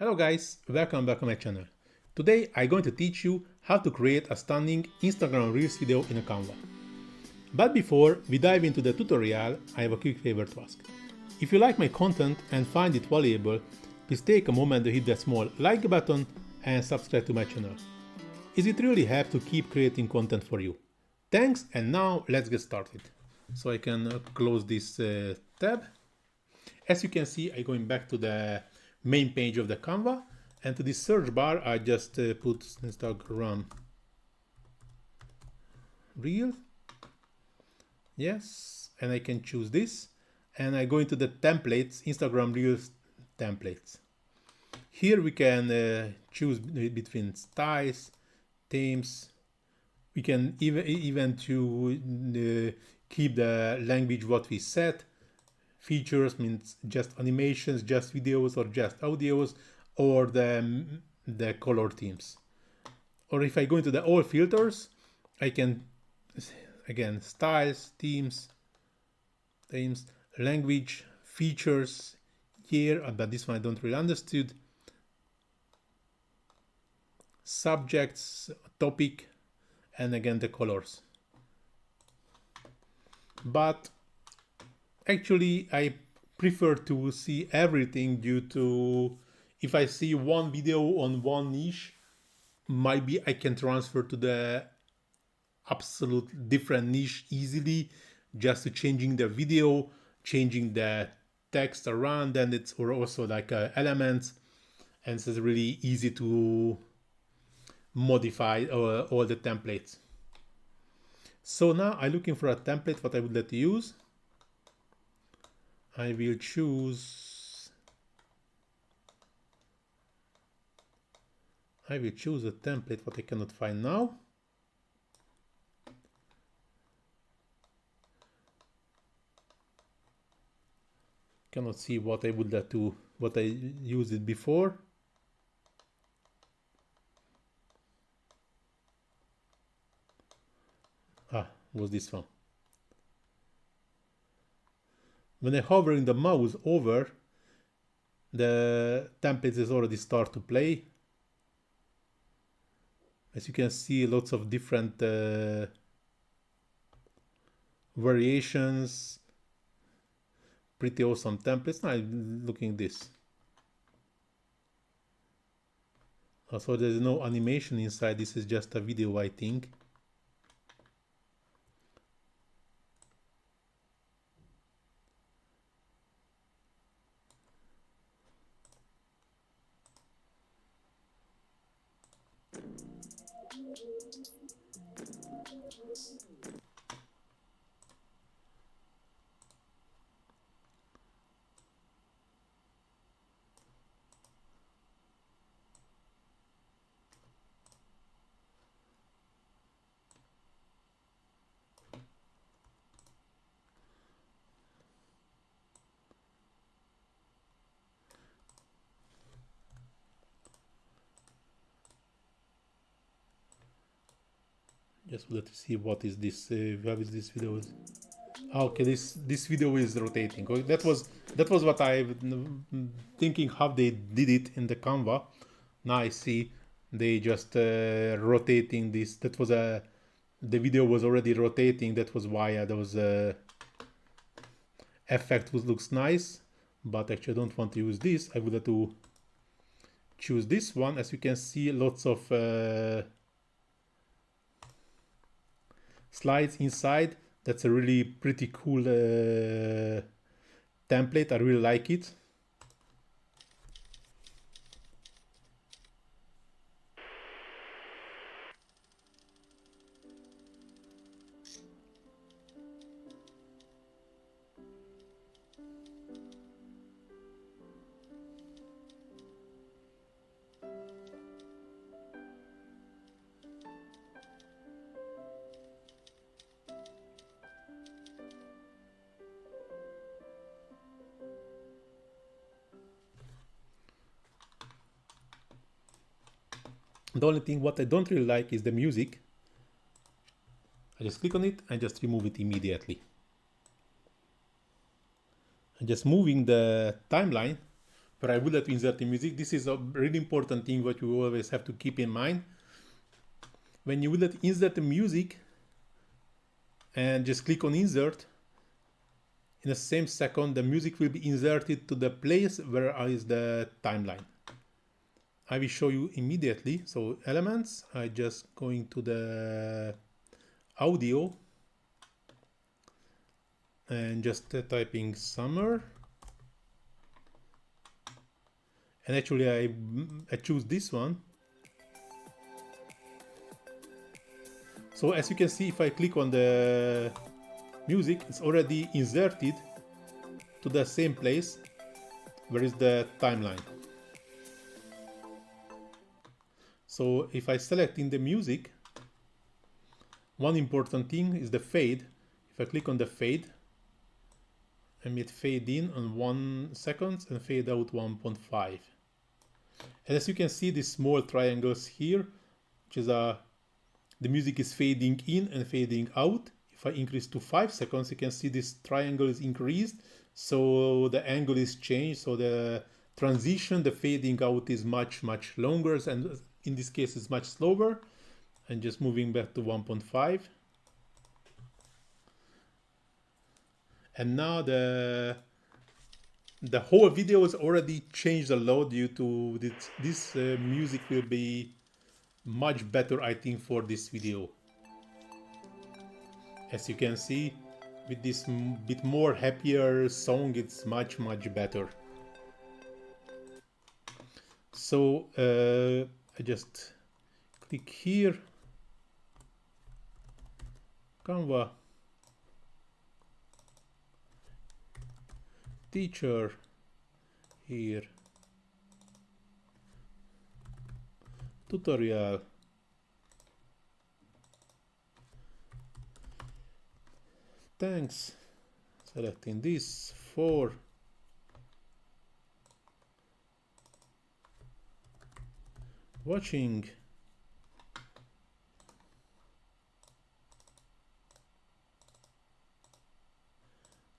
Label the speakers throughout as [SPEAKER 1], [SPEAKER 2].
[SPEAKER 1] Hello guys, welcome back to my channel. Today I'm going to teach you how to create a stunning Instagram Reels video in a Canva. But before we dive into the tutorial, I have a quick favor to ask. If you like my content and find it valuable, please take a moment to hit that small like button and subscribe to my channel. It really helps to keep creating content for you. Thanks, and now let's get started. So I can close this tab. As you can see, I'm going back to the main page of the Canva, and to this search bar I just put Instagram Reel. Yes, and I can choose this, and I go into the templates, Instagram Reels templates. Here we can choose between styles, themes. We can even to keep the language what we set. Features means just animations, just videos, or just audios, or the color themes. Or if I go into the all filters, I can again styles, themes, language, features, year, but this one I don't really understood. Subjects, topic, and again the colors. But actually I prefer to see everything due to if I see one video on one niche, maybe I can transfer to the absolute different niche easily, just to changing the video, changing the text around, and it's also like elements, and it's really easy to modify all the templates. So now I'm looking for a template what I would like to use. I will choose a template what I cannot find now. Cannot see what I would like to, what I used it before. Was this one. When I'm hovering the mouse over, the templates is already start to play. As you can see, lots of different variations. Pretty awesome templates. Now I'm looking at this. So there's no animation inside. This is just a video, I think. Just let's see what is this. How is this video? Okay, this video is rotating. Okay, that was what I thinking how they did it in the Canva. Now I see they just rotating this. That was the video was already rotating. That was why there was effect looks nice. But actually, I don't want to use this. I would have to choose this one. As you can see, lots of slides inside. That's a really pretty cool template. I really like it. The only thing what I don't really like is the music. I just click on it and just remove it immediately. And just moving the timeline where I would like to insert the music. This is a really important thing what you always have to keep in mind. When you would like to insert the music and just click on insert, in the same second the music will be inserted to the place where is the timeline. I will show you immediately. So elements, I just going to the audio and just typing summer, and actually I choose this one. So as you can see, if I click on the music, it's already inserted to the same place where is the timeline. So if I select in the music, one important thing is the fade. If I click on the fade, I made fade in on 1 second and fade out 1.5. And as you can see, these small triangles here, which is the music is fading in and fading out. If I increase to 5 seconds, you can see this triangle is increased, so the angle is changed, so the transition, the fading out is much longer, and in this case it's much slower. And just moving back to 1.5. And now the whole video is already changed a lot due to this music will be much better, I think, for this video. As you can see, with this bit more happier song, it's much better. So I just click here, Canva teacher, here tutorial, thanks, selecting this for watching.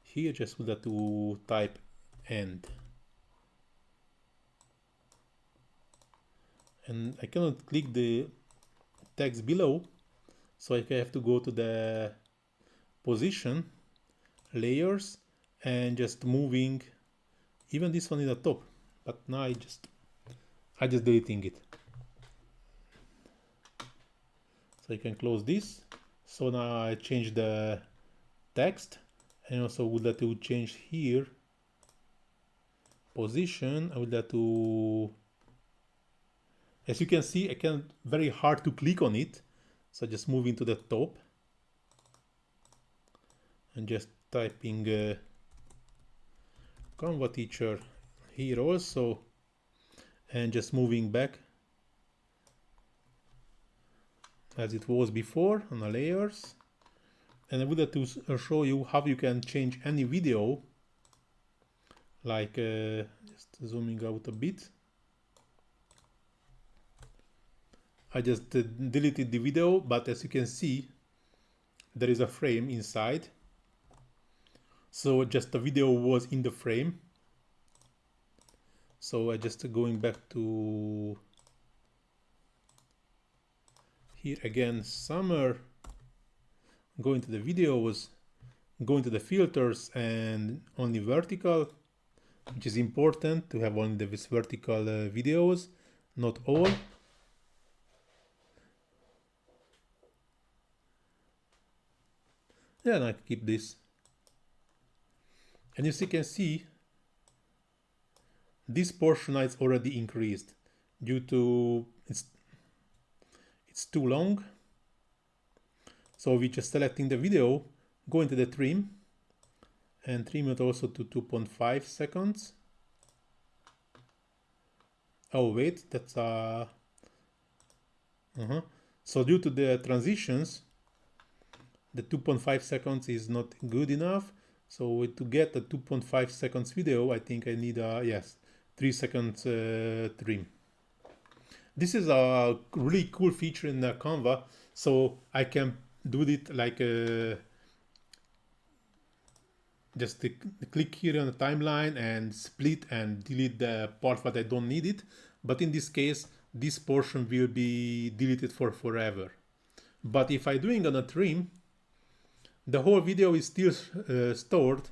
[SPEAKER 1] Here just would have to type end. And I cannot click the text below, so I have to go to the position, layers, and just moving even this one in the top. But now I just deleting it. So you can close this. So now I change the text, and also would like to change here position. I would like to, as you can see, I can very hard to click on it, so just moving to the top and just typing Canva teacher here also, and just moving back as it was before on the layers. And I would like to show you how you can change any video, like just zooming out a bit. I just deleted the video, but as you can see, there is a frame inside. So just the video was in the frame. So I just going back to here again, summer, going to the videos, going to the filters, and only vertical, which is important to have only these vertical videos, not all. Yeah, and I keep this. And as you can see, this portion is already increased due to it's too long. So we just selecting the video, go into the trim, and trim it also to 2.5 seconds. Oh wait, that's So due to the transitions, the 2.5 seconds is not good enough. So to get a 2.5 seconds video, I think I need a 3 seconds trim. This is a really cool feature in Canva, so I can do it like just click here on the timeline and split and delete the part that I don't need it. But in this case, this portion will be deleted for forever. But if I'm doing on a trim, the whole video is still stored.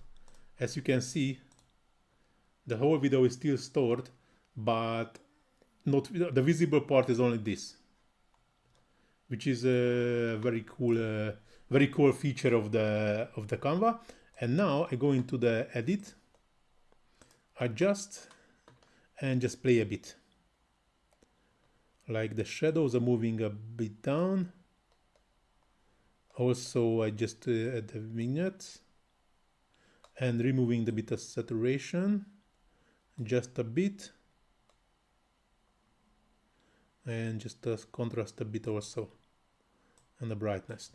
[SPEAKER 1] As you can see, the whole video is still stored, but not the visible part is only this, which is a very cool feature of the Canva. And now I go into the edit, adjust, and just play a bit. Like the shadows are moving a bit down. Also, I just add the vignettes and removing the bit of saturation, just a bit, and just contrast a bit also, and the brightness.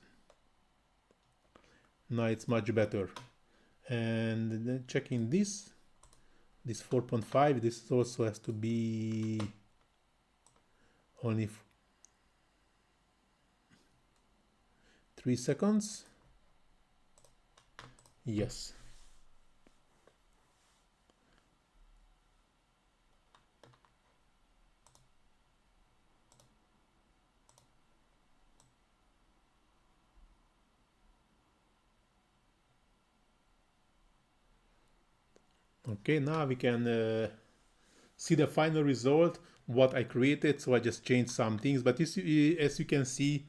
[SPEAKER 1] Now it's much better. And then checking this 4.5, this also has to be only 3 seconds. Yes. Okay, now we can see the final result, what I created. So I just changed some things, but as you can see,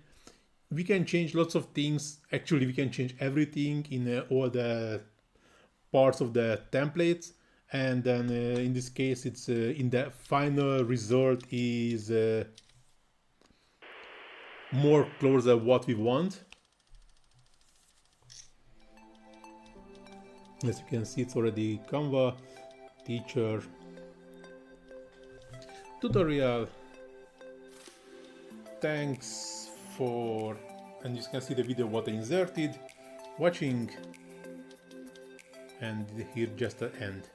[SPEAKER 1] we can change lots of things. Actually, we can change everything in all the parts of the templates. And then in this case, it's in the final result is more closer what we want. As you can see, it's already Canva teacher tutorial. Thanks for, and you can see the video what I inserted, watching, and here just the end.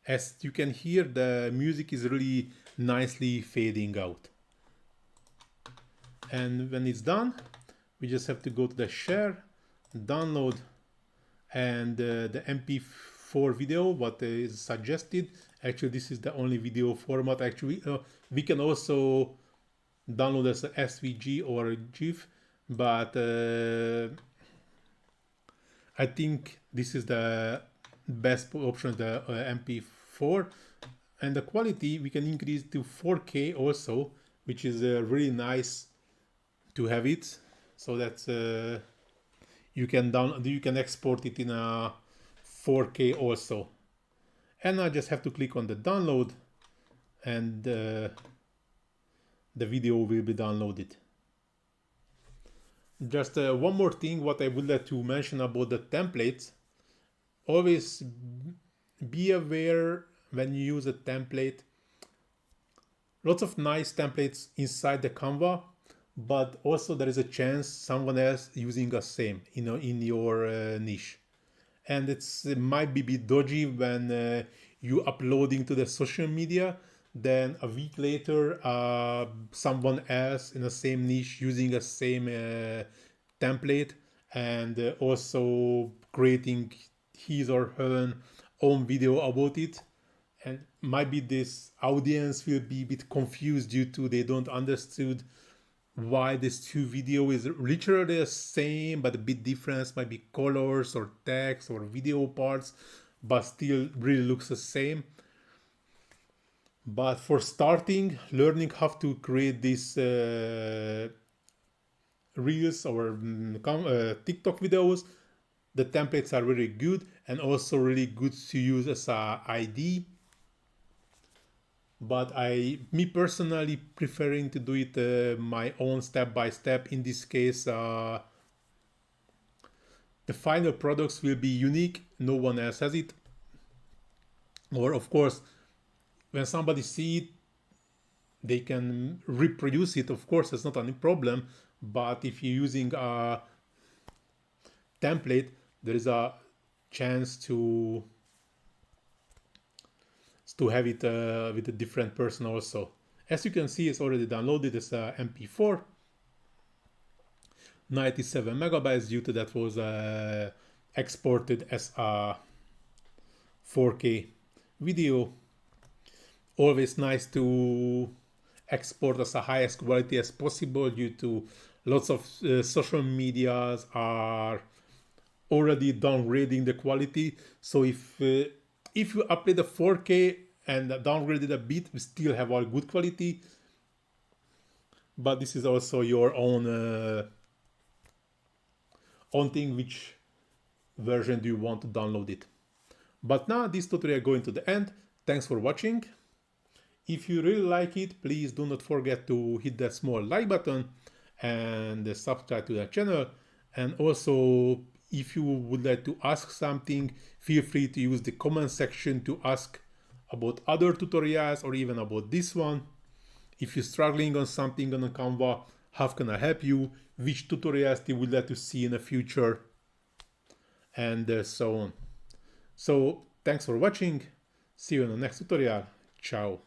[SPEAKER 1] As you can hear, the music is really nicely fading out. And when it's done, we just have to go to the share, download, and the MP4 video what is suggested. Actually, this is the only video format. Actually, we can also download as a SVG or a GIF, but I think this is the best option, the MP4. And the quality we can increase to 4K also, which is really nice to have it. So that's you can export it in a 4K also. And I just have to click on the download, and the video will be downloaded. Just one more thing what I would like to mention about the templates. Always be aware when you use a template. Lots of nice templates inside the Canva, but also there is a chance someone else using the same, in your niche. And it might be a bit dodgy when you uploading to the social media, then a week later someone else in the same niche using the same template, and also creating his or her own video about it. And maybe this audience will be a bit confused due to they don't understood why this two video is literally the same, but a bit difference might be colors or text or video parts, but still really looks the same. But for starting, learning how to create these reels or TikTok videos, the templates are really good and also really good to use as a ID. But me personally preferring to do it my own step by step. In this case, the final products will be unique, no one else has it. Or of course, when somebody see it, they can reproduce it. Of course, it's not any problem. But if you're using a template, there is a chance to have it with a different person also. As you can see, it's already downloaded as a MP4, 97 megabytes. Due to that was exported as a 4K video. Always nice to export as the highest quality as possible due to lots of social medias are already downgrading the quality. So if you upload the 4K and downgraded a bit, we still have all good quality. But this is also your own thing, which version do you want to download it. But now this tutorial going to the end. Thanks for watching. If you really like it, please do not forget to hit that small like button and subscribe to the channel. And also, if you would like to ask something, feel free to use the comment section to ask about other tutorials or even about this one. If you're struggling on something on Canva, how can I help you? Which tutorials you would like to see in the future? And so on. So thanks for watching. See you in the next tutorial. Ciao.